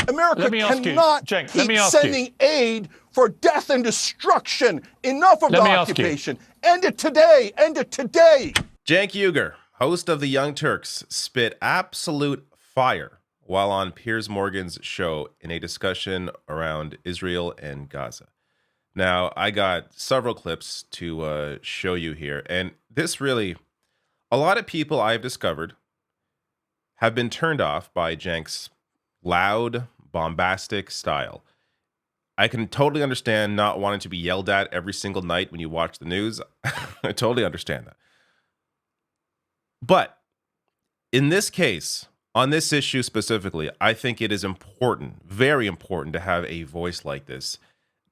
America cannot keep sending aid for death and destruction. Enough of the occupation. End it today. End it today. Cenk Uygur, host of the Young Turks, spit absolute fire while on Piers Morgan's show in a discussion around Israel and Gaza. Now, I got several clips to show you here, and this really, a lot of people I've discovered have been turned off by Cenk's loud, bombastic style. I can totally understand not wanting to be yelled at every single night when you watch the news. I totally understand that. But in this case, on this issue specifically, I think it is important, very important, to have a voice like this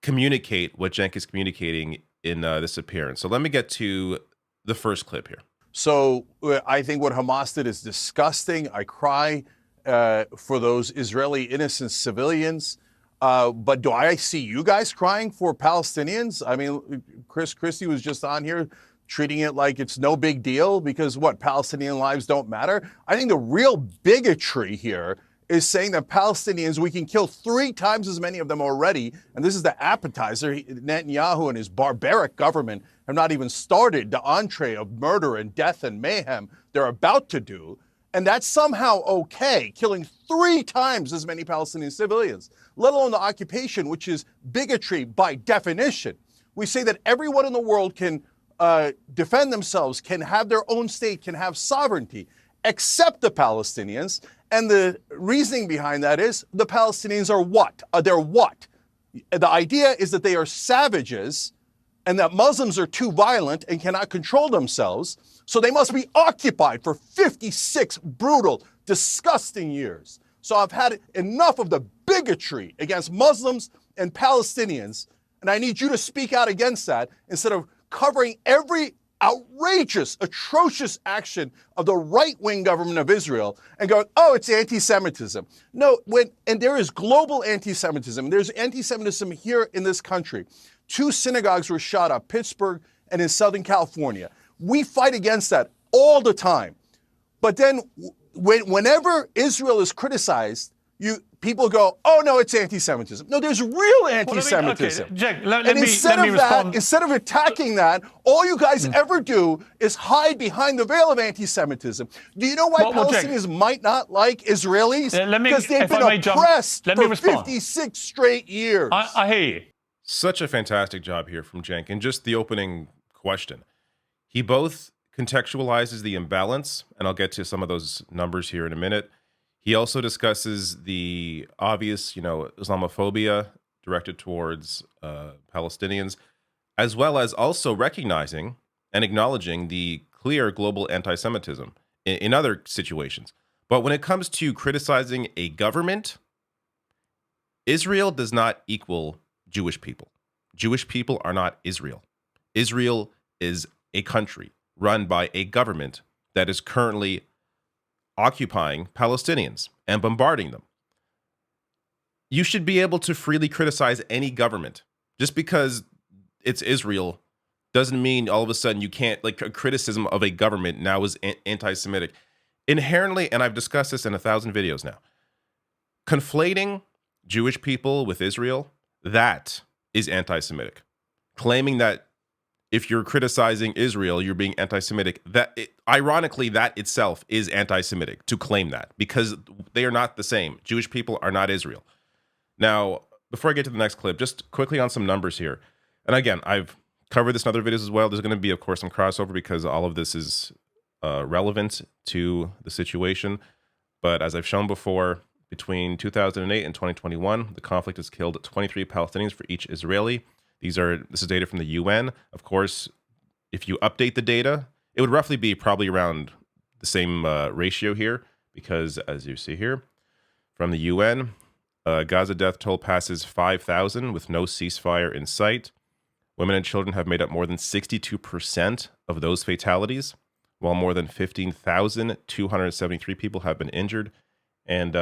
communicate what Cenk is communicating in this appearance. So let me get to the first clip here. So I think what Hamas did is disgusting. I cry for those Israeli innocent civilians. But do I see you guys crying for Palestinians? I mean, Chris Christie was just on here treating it like it's no big deal because what, Palestinian lives don't matter? I think the real bigotry here is saying that Palestinians, we can kill 3 times as many of them already. And this is the appetizer. Netanyahu and his barbaric government have not even started the entree of murder and death and mayhem they're about to do. And that's somehow okay, killing 3 times as many Palestinian civilians, let alone the occupation, which is bigotry by definition. We say that everyone in the world can defend themselves, can have their own state, can have sovereignty, except the Palestinians. And the reasoning behind that is the Palestinians are what? They're what? The idea is that they are savages and that Muslims are too violent and cannot control themselves, so they must be occupied for 56 brutal, disgusting years. So I've had enough of the bigotry against Muslims and Palestinians, and I need you to speak out against that instead of covering every outrageous, atrocious action of the right-wing government of Israel and going, oh, it's anti-Semitism. No, and there is global anti-Semitism. There's anti-Semitism here in this country. 2 synagogues were shot up, Pittsburgh and in Southern California. We fight against that all the time. But then whenever Israel is criticized, people go, oh, no, it's anti-Semitism. No, there's real anti-Semitism. Instead of attacking that, all you guys ever do is hide behind the veil of anti-Semitism. Do you know why Palestinians might not like Israelis? Because they've been oppressed for 56 straight years. I hear you. Such a fantastic job here from Cenk. And just the opening question. He both contextualizes the imbalance, and I'll get to some of those numbers here in a minute. He also discusses the obvious, Islamophobia directed towards Palestinians, as well as also recognizing and acknowledging the clear global anti-Semitism in other situations. But when it comes to criticizing a government, Israel does not equal Jewish people. Jewish people are not Israel. Israel is a country run by a government that is currently occupying Palestinians and bombarding them. You should be able to freely criticize any government. Just because it's Israel doesn't mean all of a sudden you can't, like, a criticism of a government now is anti-Semitic. Inherently, and I've discussed this in 1,000 videos now, conflating Jewish people with Israel, that is anti-Semitic. Claiming that if you're criticizing Israel, you're being anti-Semitic. Ironically, that itself is anti-Semitic to claim that, because they are not the same. Jewish people are not Israel. Now, before I get to the next clip, just quickly on some numbers here. And again, I've covered this in other videos as well. There's going to be, of course, some crossover because all of this is relevant to the situation. But as I've shown before, between 2008 and 2021, the conflict has killed 23 Palestinians for each Israeli. This is data from the UN. Of course, if you update the data, it would roughly be probably around the same ratio here, because as you see here from the UN, Gaza death toll passes 5,000 with no ceasefire in sight. Women and children have made up more than 62% of those fatalities, while more than 15,273 people have been injured, and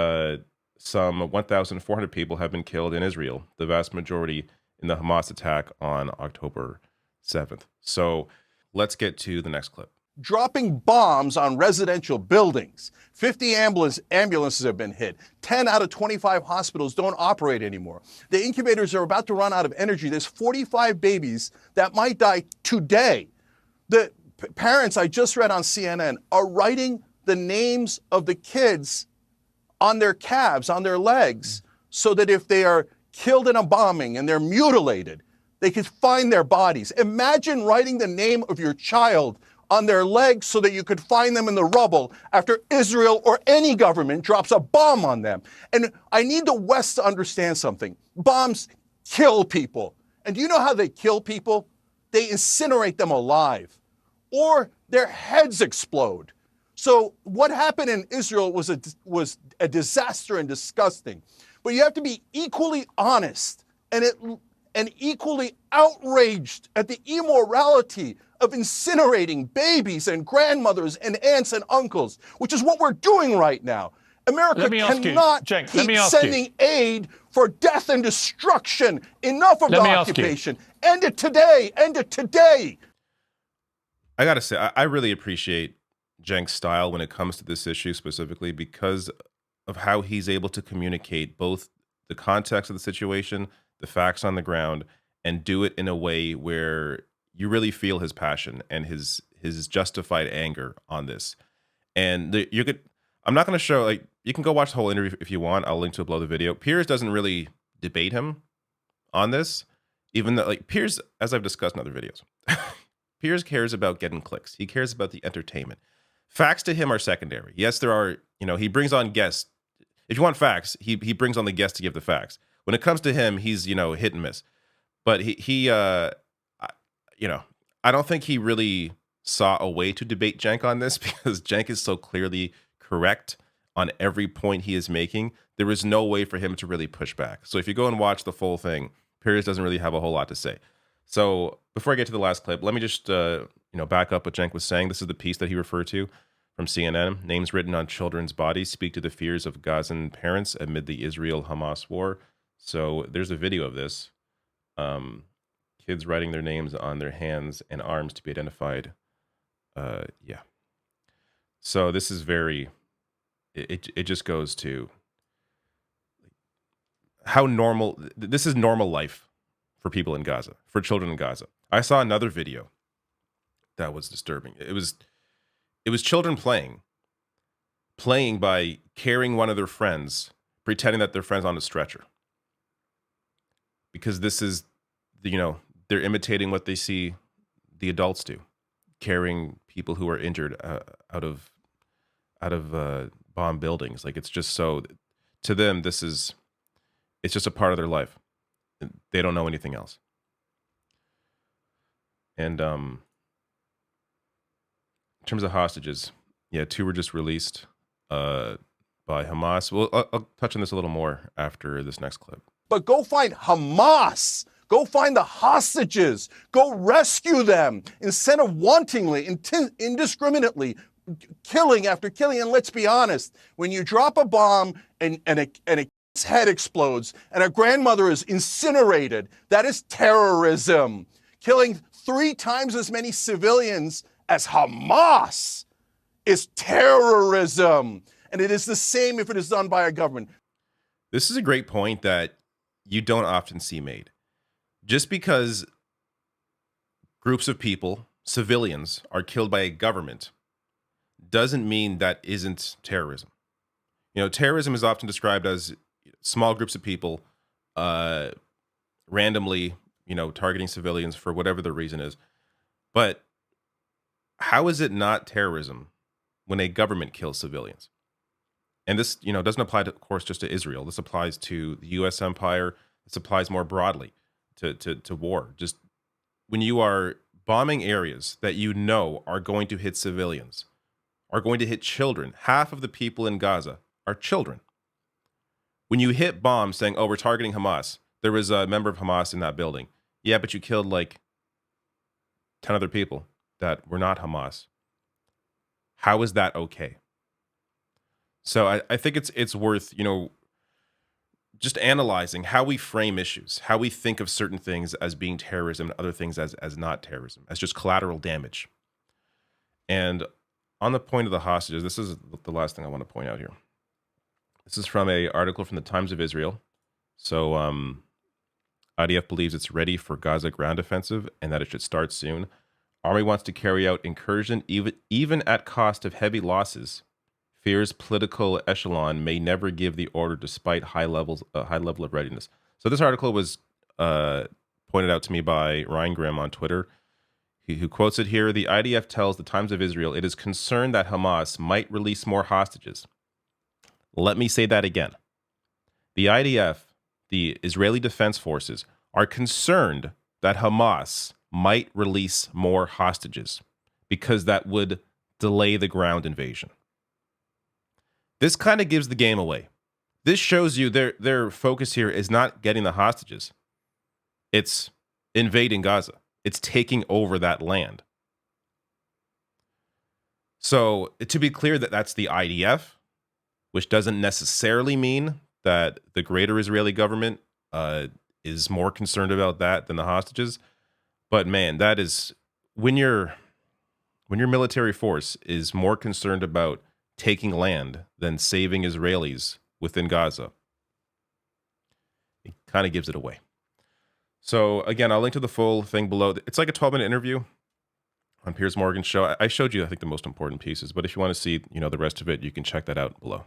some 1,400 people have been killed in Israel, the vast majority in the Hamas attack on October 7th. So let's get to the next clip. dropping bombs on residential buildings. 50 ambulances have been hit. 10 out of 25 hospitals don't operate anymore. The incubators are about to run out of energy. There's 45 babies that might die today. The parents I just read on CNN are writing the names of the kids on their calves, on their legs, so that if they are killed in a bombing and they're mutilated, they could find their bodies. Imagine writing the name of your child on their legs so that you could find them in the rubble after Israel or any government drops a bomb on them. And I need the West to understand something. Bombs kill people. And do you know how they kill people? They incinerate them alive, or their heads explode. So what happened in Israel was a disaster and disgusting. But you have to be equally honest and equally outraged at the immorality of incinerating babies and grandmothers and aunts and uncles, which is what we're doing right now. America cannot keep sending aid for death and destruction. Enough of the occupation. End it today. End it today. I got to say, I really appreciate Cenk's style when it comes to this issue specifically because of how he's able to communicate both the context of the situation, the facts on the ground, and do it in a way where you really feel his passion and his justified anger on this. And I'm not going to show, like, you can go watch the whole interview if you want. I'll link to it below the video. Piers doesn't really debate him on this, even though, like, Piers, as I've discussed in other videos, Piers cares about getting clicks. He cares about the entertainment. Facts to him are secondary. Yes, there are, he brings on guests. If you want facts, he brings on the guests to give the facts. When it comes to him, he's, hit and miss. But I don't think he really saw a way to debate Cenk on this because Cenk is so clearly correct on every point he is making. There is no way for him to really push back. So if you go and watch the full thing, Piers doesn't really have a whole lot to say. So before I get to the last clip, let me just back up what Cenk was saying. This is the piece that he referred to from CNN. Names written on children's bodies speak to the fears of Gazan parents amid the Israel-Hamas war. So there's a video of this. Kids writing their names on their hands and arms to be identified. Yeah. So this is it just goes to how normal, this is normal life for people in Gaza, for children in Gaza. I saw another video that was disturbing. It was children playing by carrying one of their friends, pretending that their friend's on a stretcher. Because this is, they're imitating what they see the adults do, carrying people who are injured out of bomb buildings. Like, it's just so, to them, it's just a part of their life. They don't know anything else. And in terms of hostages, yeah, 2 were just released by Hamas. Well, I'll touch on this a little more after this next clip. But go find Hamas. Go find the hostages. Go rescue them instead of wantonly, indiscriminately killing after killing. And let's be honest, when you drop a bomb and a kid's head explodes and a grandmother is incinerated, that is terrorism. Killing 3 times as many civilians as Hamas is terrorism. And it is the same if it is done by a government. This is a great point that you don't often see made. Just because groups of people, civilians, are killed by a government doesn't mean that isn't terrorism. Terrorism is often described as small groups of people randomly, targeting civilians for whatever the reason is. But how is it not terrorism when a government kills civilians? And this, doesn't apply, of course, just to Israel. This applies to the U.S. empire. This applies more broadly to war. Just when you are bombing areas that are going to hit civilians, are going to hit children. Half of the people in Gaza are children. When you hit bombs saying, oh, we're targeting Hamas, there was a member of Hamas in that building. Yeah, but you killed like 10 other people that were not Hamas. How is that okay? So I think it's worth, just analyzing how we frame issues, how we think of certain things as being terrorism and other things as not terrorism, as just collateral damage. And on the point of the hostages, this is the last thing I want to point out here. This is from an article from the Times of Israel. So IDF believes it's ready for Gaza ground offensive and that it should start soon. Army wants to carry out incursion even at cost of heavy losses. Fears political echelon may never give the order despite high level of readiness. So this article was pointed out to me by Ryan Grimm on Twitter, who quotes it here. The IDF tells the Times of Israel it is concerned that Hamas might release more hostages. Let me say that again. The IDF, the Israeli Defense Forces, are concerned that Hamas might release more hostages because that would delay the ground invasion. This kind of gives the game away. This shows you their focus here is not getting the hostages. It's invading Gaza. It's taking over that land. So to be clear, that's the IDF, which doesn't necessarily mean that the greater Israeli government is more concerned about that than the hostages. But man, that is when your military force is more concerned about taking land than saving Israelis within Gaza, it kind of gives it away. So again, I'll link to the full thing below. It's like a 12-minute interview on Piers Morgan's show. I showed you, I think, the most important pieces, but if you want to see, the rest of it, you can check that out below.